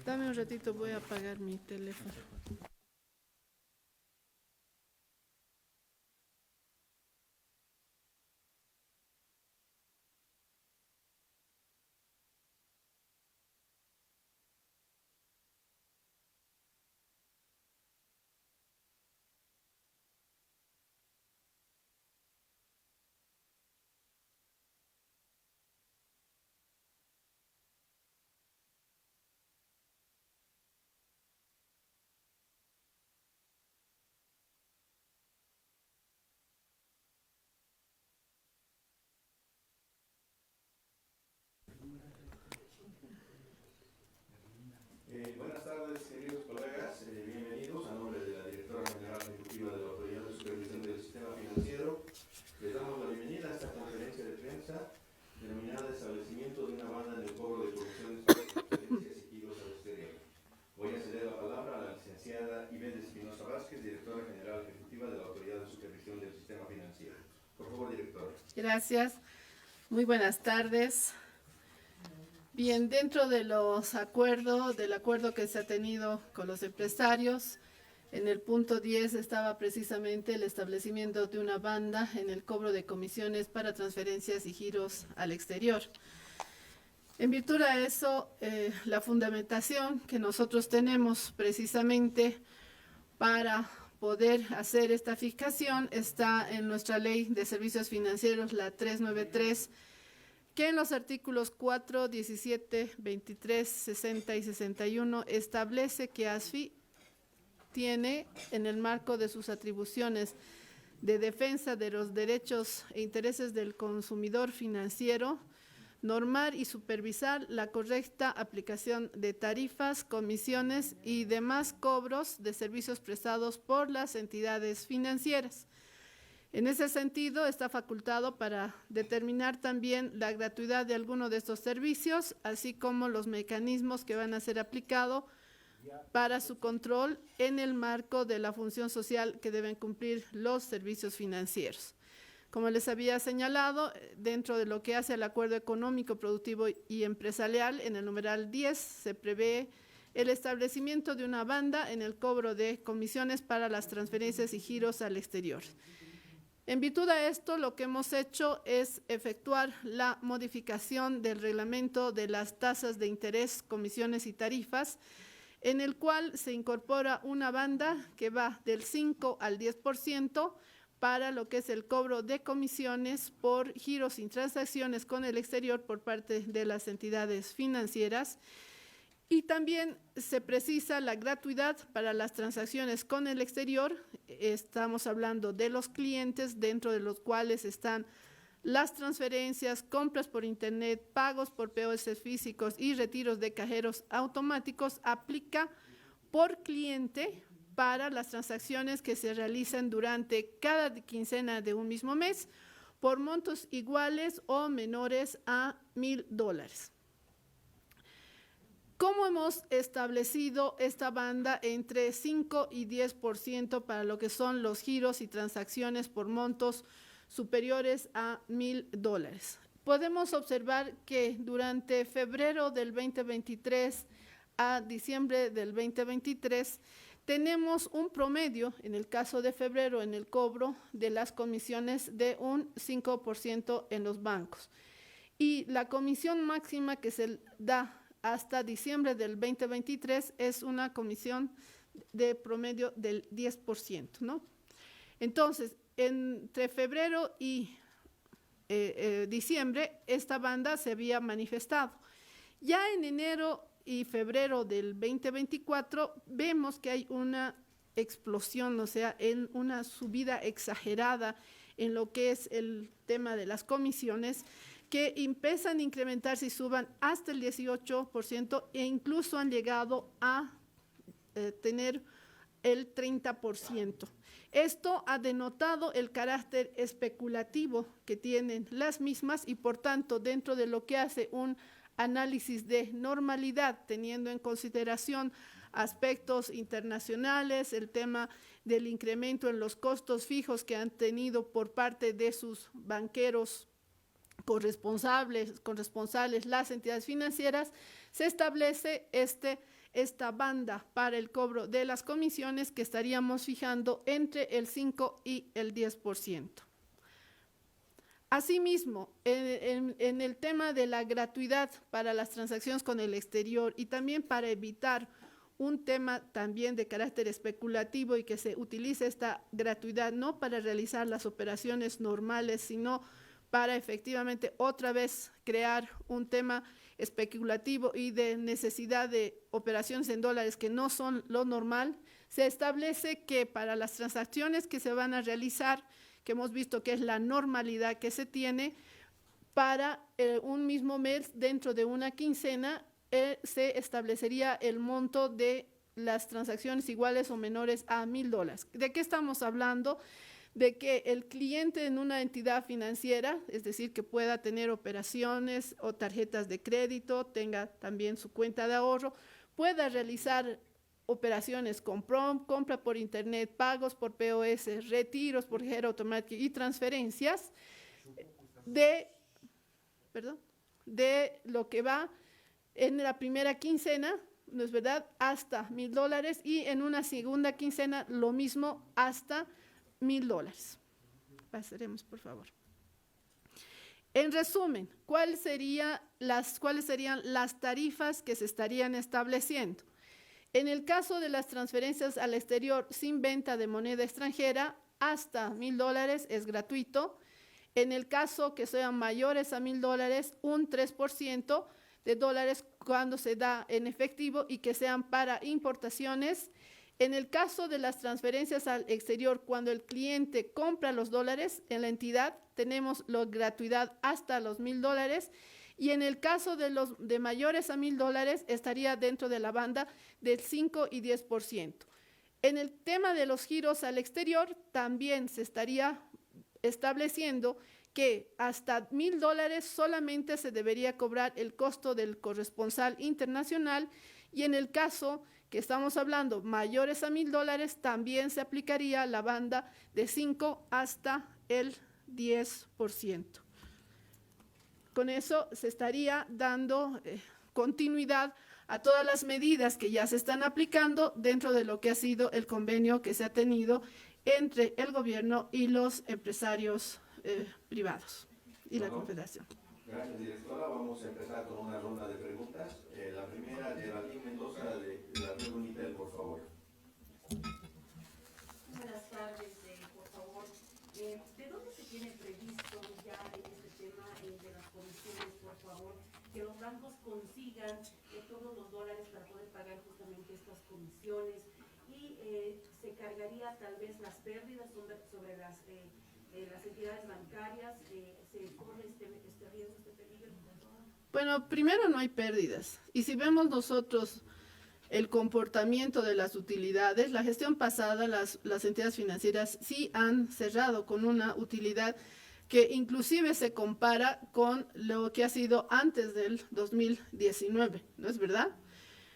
Dame un ratito, voy a apagar mi teléfono. Buenas tardes, queridos colegas. Bienvenidos a nombre de la Directora General Ejecutiva de la Autoridad de Supervisión del Sistema Financiero. Les damos la bienvenida a esta conferencia de prensa denominada Establecimiento de una banda en el cobro de comisiones para transferencias y giros al exterior. Voy a ceder la palabra a la licenciada Ivette Espinosa Vázquez, Directora General Ejecutiva de la Autoridad de Supervisión del Sistema Financiero. Por favor, directora. Gracias. Muy buenas tardes. Bien, dentro de los acuerdos, del acuerdo que se ha tenido con los empresarios, en el punto 10 estaba precisamente el establecimiento de una banda en el cobro de comisiones para transferencias y giros al exterior. En virtud de eso, la fundamentación que nosotros tenemos precisamente para poder hacer esta fijación está en nuestra Ley de Servicios Financieros, la 393, que en los artículos 4, 17, 23, 60 y 61 establece que ASFI tiene, en el marco de sus atribuciones de defensa de los derechos e intereses del consumidor financiero, normar y supervisar la correcta aplicación de tarifas, comisiones y demás cobros de servicios prestados por las entidades financieras. En ese sentido, está facultado para determinar también la gratuidad de alguno de estos servicios, así como los mecanismos que van a ser aplicados para su control en el marco de la función social que deben cumplir los servicios financieros. Como les había señalado, dentro de lo que hace al acuerdo económico, productivo y empresarial, en el numeral 10 se prevé el establecimiento de una banda en el cobro de comisiones para las transferencias y giros al exterior. En virtud de esto, lo que hemos hecho es efectuar la modificación del reglamento de las tasas de interés, comisiones y tarifas, en el cual se incorpora una banda que va del 5 al 10% para lo que es el cobro de comisiones por giros y transacciones con el exterior por parte de las entidades financieras. Y también se precisa la gratuidad para las transacciones con el exterior. Estamos hablando de los clientes, dentro de los cuales están las transferencias, compras por internet, pagos por POS físicos y retiros de cajeros automáticos. Aplica por cliente para las transacciones que se realizan durante cada quincena de un mismo mes por montos iguales o menores a $1,000. ¿Cómo hemos establecido esta banda entre 5 y 10% para lo que son los giros y transacciones por montos superiores a $1,000? Podemos observar que durante febrero del 2023 a diciembre del 2023 tenemos un promedio, en el caso de febrero, en el cobro de las comisiones de un 5% en los bancos. Y la comisión máxima que se da hasta diciembre del 2023 es una comisión de promedio del 10%, ¿no? Entonces, entre febrero y diciembre, esta banda se había manifestado. Ya en enero y febrero del 2024 vemos que hay una explosión, o sea, en una subida exagerada en lo que es el tema de las comisiones, que empiezan a incrementarse y suban hasta el 18% e incluso han llegado a tener el 30%. Esto ha denotado el carácter especulativo que tienen las mismas y por tanto dentro de lo que hace un análisis de normalidad, teniendo en consideración aspectos internacionales, el tema del incremento en los costos fijos que han tenido por parte de sus banqueros corresponsales, las entidades financieras, se establece este esta banda para el cobro de las comisiones que estaríamos fijando entre el 5 y el 10%. Asimismo, en el tema de la gratuidad para las transacciones con el exterior y también para evitar un tema también de carácter especulativo y que se utilice esta gratuidad no para realizar las operaciones normales, sino para efectivamente otra vez crear un tema especulativo y de necesidad de operaciones en dólares que no son lo normal, se establece que para las transacciones que se van a realizar, que hemos visto que es la normalidad que se tiene, para un mismo mes dentro de una quincena, se establecería el monto de las transacciones iguales o menores a $1,000. ¿De qué estamos hablando? De que el cliente en una entidad financiera, es decir, que pueda tener operaciones o tarjetas de crédito, tenga también su cuenta de ahorro, pueda realizar operaciones con PROM, compra por internet, pagos por POS, retiros por cajero automático y transferencias de lo que va en la primera quincena, ¿no es verdad?, hasta $1,000 y en una segunda quincena lo mismo hasta $1,000. Pasaremos, por favor. En resumen, ¿cuáles serían las tarifas que se estarían estableciendo? En el caso de las transferencias al exterior sin venta de moneda extranjera, hasta $1,000 es gratuito. En el caso que sean mayores a $1,000, un 3% de dólares cuando se da en efectivo y que sean para importaciones. En el caso de las transferencias al exterior, cuando el cliente compra los dólares en la entidad, tenemos la gratuidad hasta los $1,000. Y en el caso de mayores a $1,000, estaría dentro de la banda del 5 y 10%. En el tema de los giros al exterior, también se estaría estableciendo que hasta $1,000 solamente se debería cobrar el costo del corresponsal internacional, y en el caso que estamos hablando mayores a $1,000, también se aplicaría la banda de 5 hasta el 10%. Con eso se estaría dando continuidad a todas las medidas que ya se están aplicando dentro de lo que ha sido el convenio que se ha tenido entre el gobierno y los empresarios privados y la Confederación. Gracias, directora. Vamos a empezar con una ronda de preguntas. La primera, Geraldine Mendoza, de la Red Unitel, por favor. Buenas tardes, por favor. ¿De dónde se tiene previsto ya en este tema de las comisiones, por favor, que los bancos consigan todos los dólares para poder pagar justamente estas comisiones? Y se cargaría tal vez las pérdidas sobre las entidades bancarias, se corre este riesgo, este peligro. Bueno, primero no hay pérdidas. Y si vemos nosotros el comportamiento de las utilidades, la gestión pasada, las entidades financieras sí han cerrado con una utilidad que inclusive se compara con lo que ha sido antes del 2019, ¿no es verdad?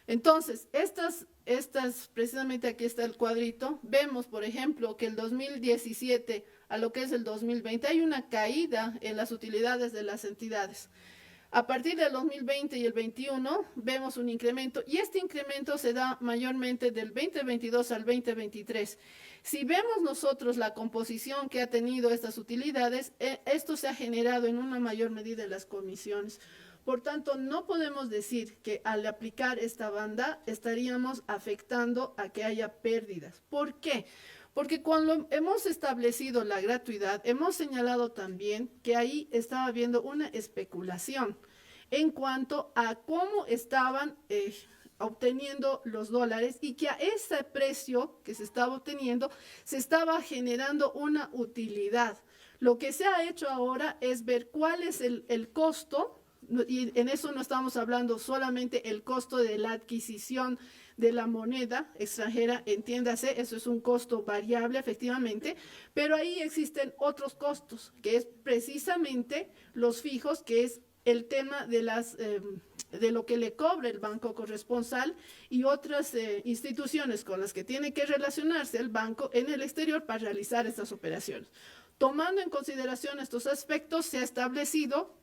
Entonces, estas precisamente aquí está el cuadrito, vemos, por ejemplo, que el 2017 a lo que es el 2020 hay una caída en las utilidades de las entidades. A partir del 2020 y el 21 vemos un incremento, y este incremento se da mayormente del 2022 al 2023. Si vemos nosotros la composición que ha tenido estas utilidades, esto se ha generado en una mayor medida en las comisiones. Por tanto, no podemos decir que al aplicar esta banda estaríamos afectando a que haya pérdidas. ¿Por qué? Porque cuando hemos establecido la gratuidad, hemos señalado también que ahí estaba habiendo una especulación en cuanto a cómo estaban obteniendo los dólares, y que a ese precio que se estaba obteniendo se estaba generando una utilidad. Lo que se ha hecho ahora es ver cuál es el costo, y en eso no estamos hablando solamente el costo de la adquisición de la moneda extranjera, entiéndase, eso es un costo variable efectivamente, pero ahí existen otros costos, que es precisamente los fijos, que es el tema de lo que le cobra el banco corresponsal y otras instituciones con las que tiene que relacionarse el banco en el exterior para realizar estas operaciones. Tomando en consideración estos aspectos, se ha establecido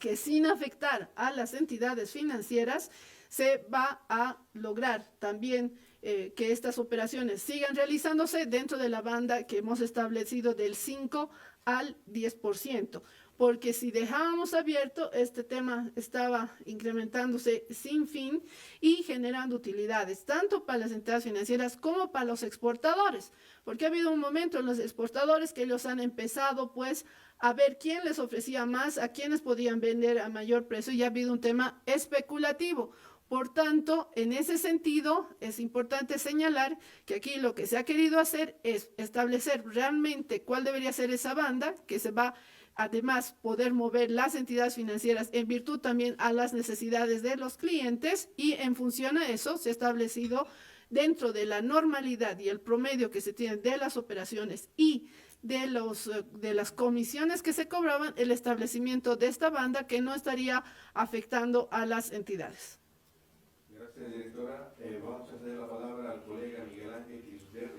que sin afectar a las entidades financieras se va a lograr también que estas operaciones sigan realizándose dentro de la banda que hemos establecido del 5 al 10%, porque si dejábamos abierto, este tema estaba incrementándose sin fin y generando utilidades, tanto para las entidades financieras como para los exportadores, porque ha habido un momento en los exportadores que ellos han empezado pues a ver quién les ofrecía más, a quiénes podían vender a mayor precio, y ha habido un tema especulativo. Por tanto, en ese sentido, es importante señalar que aquí lo que se ha querido hacer es establecer realmente cuál debería ser esa banda, que se va además poder mover las entidades financieras en virtud también a las necesidades de los clientes, y en función a eso se ha establecido dentro de la normalidad y el promedio que se tiene de las operaciones y de las comisiones que se cobraban, el establecimiento de esta banda que no estaría afectando a las entidades. Gracias, directora. Vamos a ceder la palabra al colega Miguel Ángel Quisbert.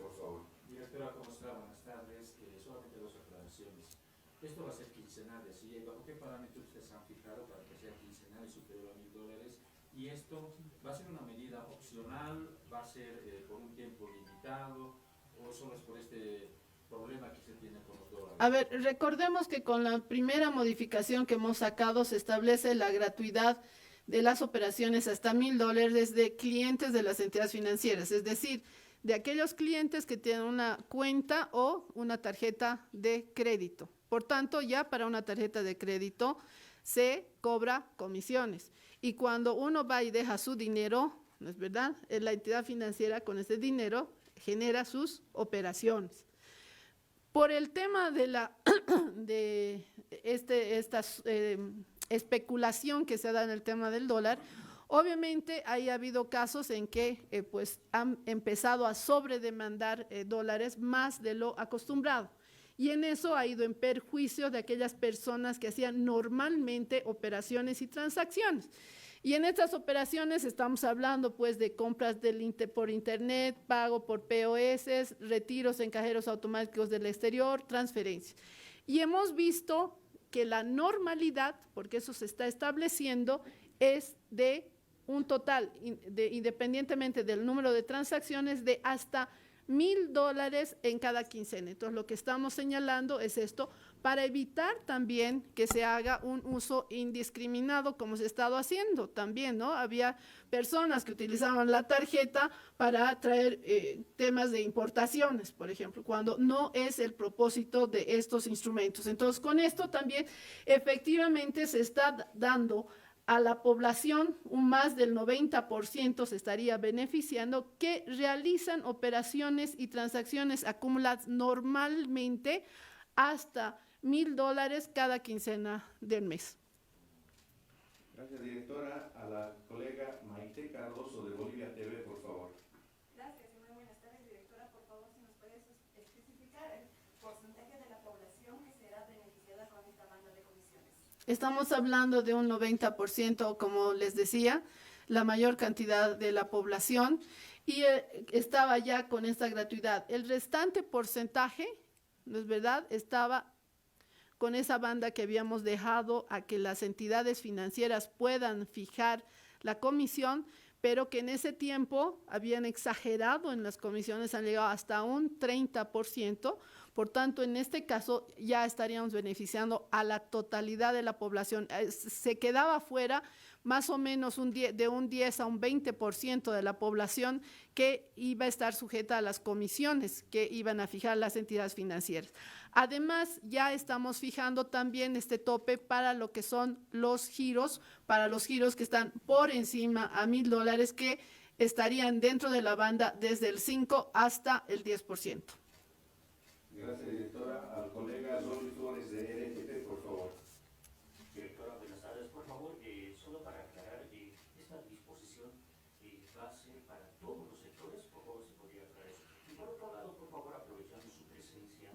Por favor. Directora, ¿cómo está? Buenas tardes. Solamente dos aclaraciones. Esto va a ser quincenal, ¿sí? ¿Bajo qué parámetros ustedes han fijado para que sea quincenal y superior a $1,000? Y esto va a ser una medida opcional, va a ser por un tiempo limitado, o solo es por este problema que se tiene con los dólares. A ver, recordemos que con la primera modificación que hemos sacado se establece la gratuidad de las operaciones hasta $1,000 de clientes de las entidades financieras, es decir, de aquellos clientes que tienen una cuenta o una tarjeta de crédito. Por tanto, ya para una tarjeta de crédito se cobra comisiones. Y cuando uno va y deja su dinero, ¿no es verdad? La entidad financiera con ese dinero genera sus operaciones. Por el tema de esta especulación que se da en el tema del dólar, obviamente ahí ha habido casos en que pues han empezado a sobredemandar dólares más de lo acostumbrado. Y en eso ha ido en perjuicio de aquellas personas que hacían normalmente operaciones y transacciones. Y en estas operaciones estamos hablando pues de compras por internet, pago por POS, retiros en cajeros automáticos del exterior, transferencias. Y hemos visto que la normalidad, porque eso se está estableciendo, es de un total, independientemente del número de transacciones, de hasta $1,000 en cada quincena. Entonces, lo que estamos señalando es esto, para evitar también que se haga un uso indiscriminado como se ha estado haciendo también, ¿no? Había personas que utilizaban la tarjeta para traer temas de importaciones, por ejemplo, cuando no es el propósito de estos instrumentos. Entonces, con esto también efectivamente se está dando a la población, un más del 90% se estaría beneficiando, que realizan operaciones y transacciones acumuladas normalmente hasta $1,000 cada quincena del mes. Gracias, directora. A la colega Maite Cardoso de Bolivia TV, por favor. Gracias y muy buenas tardes, directora. Por favor, si nos puedes especificar el porcentaje de la población que será beneficiada con esta banda de comisiones. Estamos hablando de un 90%, como les decía, la mayor cantidad de la población, y estaba ya con esta gratuidad. El restante porcentaje, ¿no es verdad?, estaba con esa banda que habíamos dejado a que las entidades financieras puedan fijar la comisión, pero que en ese tiempo habían exagerado en las comisiones, han llegado hasta un 30%. Por tanto, en este caso ya estaríamos beneficiando a la totalidad de la población. Se quedaba fuera más o menos de un 10 a un 20% de la población que iba a estar sujeta a las comisiones que iban a fijar las entidades financieras. Además, ya estamos fijando también este tope para lo que son los giros, para los giros que están por encima a $1,000, que estarían dentro de la banda desde el 5 hasta el 10%. Gracias, directora. Al colega Luis Flores de RTP, por favor. Directora, buenas tardes. Por favor, solo para aclarar, esta disposición va a ser para todos los sectores. Por favor, si podría aclarar eso. Y por otro lado, por favor, aprovechando su presencia,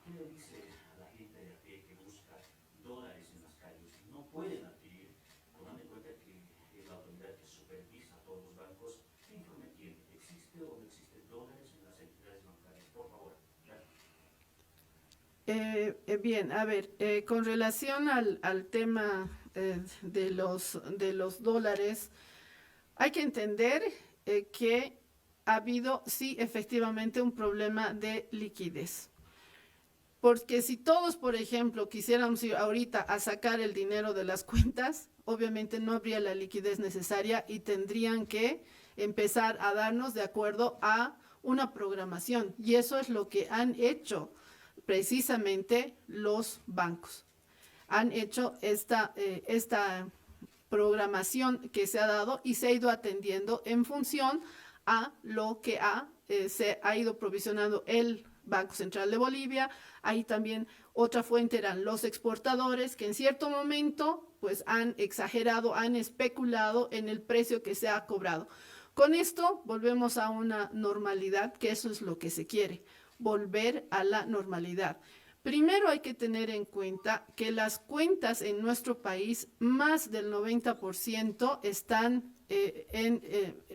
¿qué le dice a la gente de a pie que busca dólares en las calles? No pueden adquirir, tomando en cuenta que la autoridad que supervisa a todos los bancos, ¿qué informe tiene? ¿Existe o no existe dólares en las entidades bancarias? Por favor. Gracias. Bien, a ver, con relación al tema de los dólares, hay que entender que ha habido, sí, efectivamente un problema de liquidez. Porque si todos, por ejemplo, quisiéramos ir ahorita a sacar el dinero de las cuentas, obviamente no habría la liquidez necesaria y tendrían que empezar a darnos de acuerdo a una programación. Y eso es lo que han hecho precisamente los bancos. Han hecho esta programación que se ha dado y se ha ido atendiendo en función a lo que se ha ido provisionando el Banco Central de Bolivia. Ahí también otra fuente eran los exportadores que en cierto momento pues han exagerado, han especulado en el precio que se ha cobrado. Con esto volvemos a una normalidad, que eso es lo que se quiere, volver a la normalidad. Primero hay que tener en cuenta que las cuentas en nuestro país, más del 90% están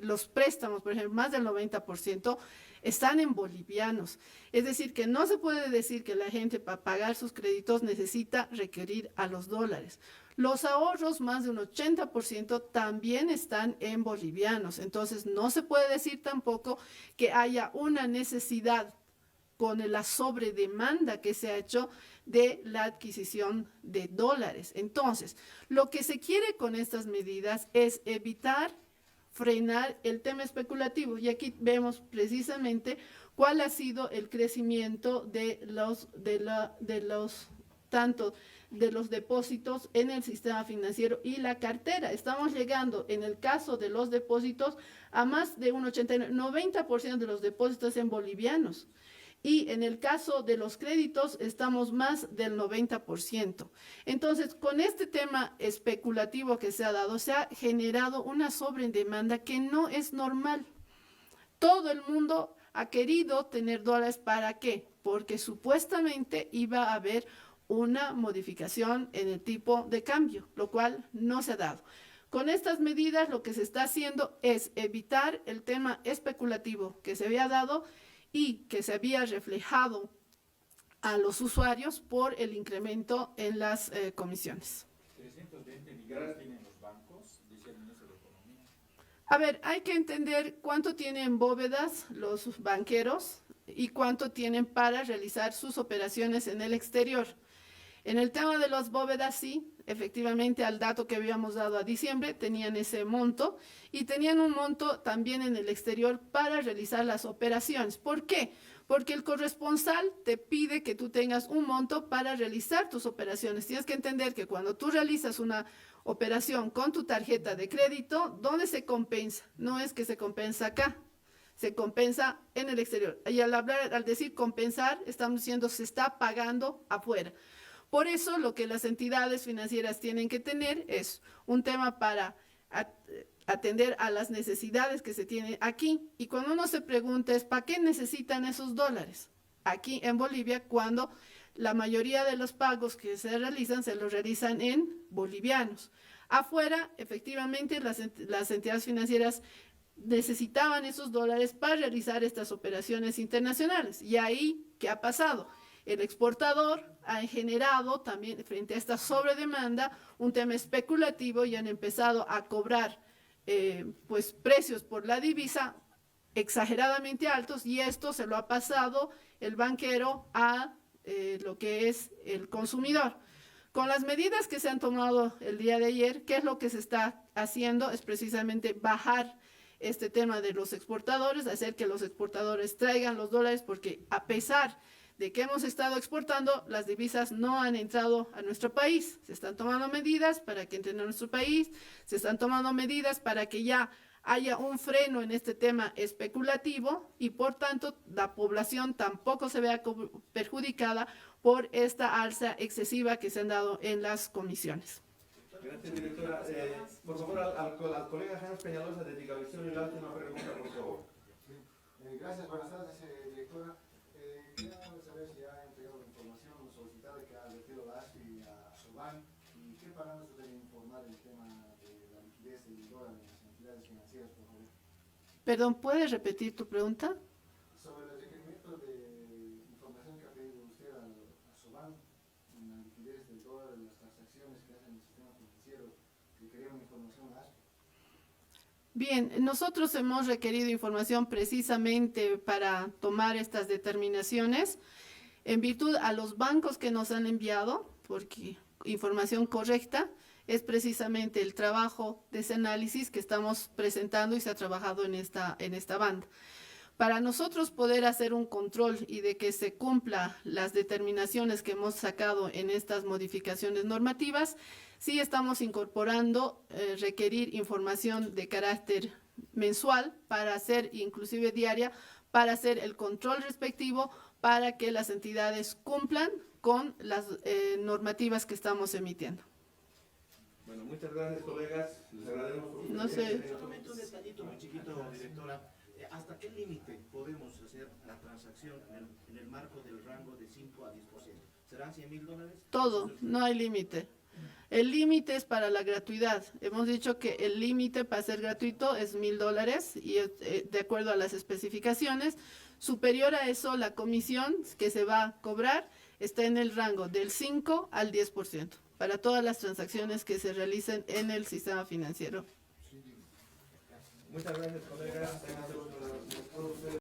los préstamos, por ejemplo, más del 90% están en bolivianos. Es decir, que no se puede decir que la gente para pagar sus créditos necesita requerir a los dólares. Los ahorros, más de un 80%, también están en bolivianos. Entonces, no se puede decir tampoco que haya una necesidad con la sobredemanda que se ha hecho de la adquisición de dólares. Entonces, lo que se quiere con estas medidas es evitar frenar el tema especulativo. Y aquí vemos precisamente cuál ha sido el crecimiento de los depósitos en el sistema financiero y la cartera. Estamos llegando, en el caso de los depósitos, a más de un 90% de los depósitos en bolivianos. Y en el caso de los créditos estamos más del 90%. Entonces, con este tema especulativo que se ha dado, se ha generado una sobredemanda que no es normal. Todo el mundo ha querido tener dólares. ¿Para qué? Porque supuestamente iba a haber una modificación en el tipo de cambio, lo cual no se ha dado. Con estas medidas lo que se está haciendo es evitar el tema especulativo que se había dado y que se había reflejado a los usuarios por el incremento en las comisiones. 320 millones tienen los bancos, dice el ministro de Economía. A ver, hay que entender cuánto tienen bóvedas los banqueros y cuánto tienen para realizar sus operaciones en el exterior. En el tema de las bóvedas, sí, efectivamente, al dato que habíamos dado a diciembre, tenían ese monto y tenían un monto también en el exterior para realizar las operaciones. ¿Por qué? Porque el corresponsal te pide que tú tengas un monto para realizar tus operaciones. Tienes que entender que cuando tú realizas una operación con tu tarjeta de crédito, ¿dónde se compensa? No es que se compensa acá, se compensa en el exterior. Y al decir compensar, estamos diciendo se está pagando afuera. Por eso lo que las entidades financieras tienen que tener es un tema para atender a las necesidades que se tienen aquí. Y cuando uno se pregunta es ¿para qué necesitan esos dólares? Aquí en Bolivia, cuando la mayoría de los pagos que se los realizan en bolivianos. Afuera, efectivamente, las entidades financieras necesitaban esos dólares para realizar estas operaciones internacionales. Y ahí, ¿qué ha pasado? El exportador ha generado también frente a esta sobredemanda un tema especulativo y han empezado a cobrar pues precios por la divisa exageradamente altos y esto se lo ha pasado el banquero a lo que es el consumidor. Con las medidas que se han tomado el día de ayer, ¿qué es lo que se está haciendo? Es precisamente bajar este tema de los exportadores, hacer que los exportadores traigan los dólares porque a pesar de que hemos estado exportando, las divisas no han entrado a nuestro país. Se están tomando medidas para que entren a nuestro país, se están tomando medidas para que ya haya un freno en este tema especulativo y por tanto la población tampoco se vea perjudicada por esta alza excesiva que se han dado en las comisiones. Gracias, directora. Por favor, al colega Hans Peñalosa de Digavisión y la última pregunta, por favor. Gracias, buenas tardes, directora. Quería saber si ha entregado la información solicitada que ha advertido la ASFI a Soban y qué parámetros debe informar el tema de la liquidez del dólar en las entidades financieras, por favor. Perdón, ¿puedes repetir tu pregunta? Sobre el requerimiento de información que ha pedido usted a Soban en la liquidez del dólar en las transacciones que hacen en el sistema financiero. que queríamos información más. Bien, nosotros hemos requerido información precisamente para tomar estas determinaciones en virtud a los bancos que nos han enviado, porque información correcta es precisamente el trabajo de ese análisis que estamos presentando y se ha trabajado en esta banda. Para nosotros poder hacer un control y de que se cumpla las determinaciones que hemos sacado en estas modificaciones normativas, sí estamos incorporando requerir información de carácter mensual para hacer, inclusive diaria, para hacer el control respectivo para que las entidades cumplan con las normativas que estamos emitiendo. Bueno, muchas gracias, colegas. Les agradecemos por su No sé. presencia. Solamente un detallito muy chiquito, directora. ¿Hasta qué límite podemos hacer la transacción en el marco del rango de 5 a 10%? ¿Serán $100,000? Todo, no hay límite. El límite es para la gratuidad. Hemos dicho que el límite para ser gratuito es $1,000 y de acuerdo a las especificaciones. Superior a eso, la comisión que se va a cobrar está en el rango del 5 al 10% para todas las transacciones que se realicen en el sistema financiero. Muchas gracias, colegas. Tengan todos ustedes.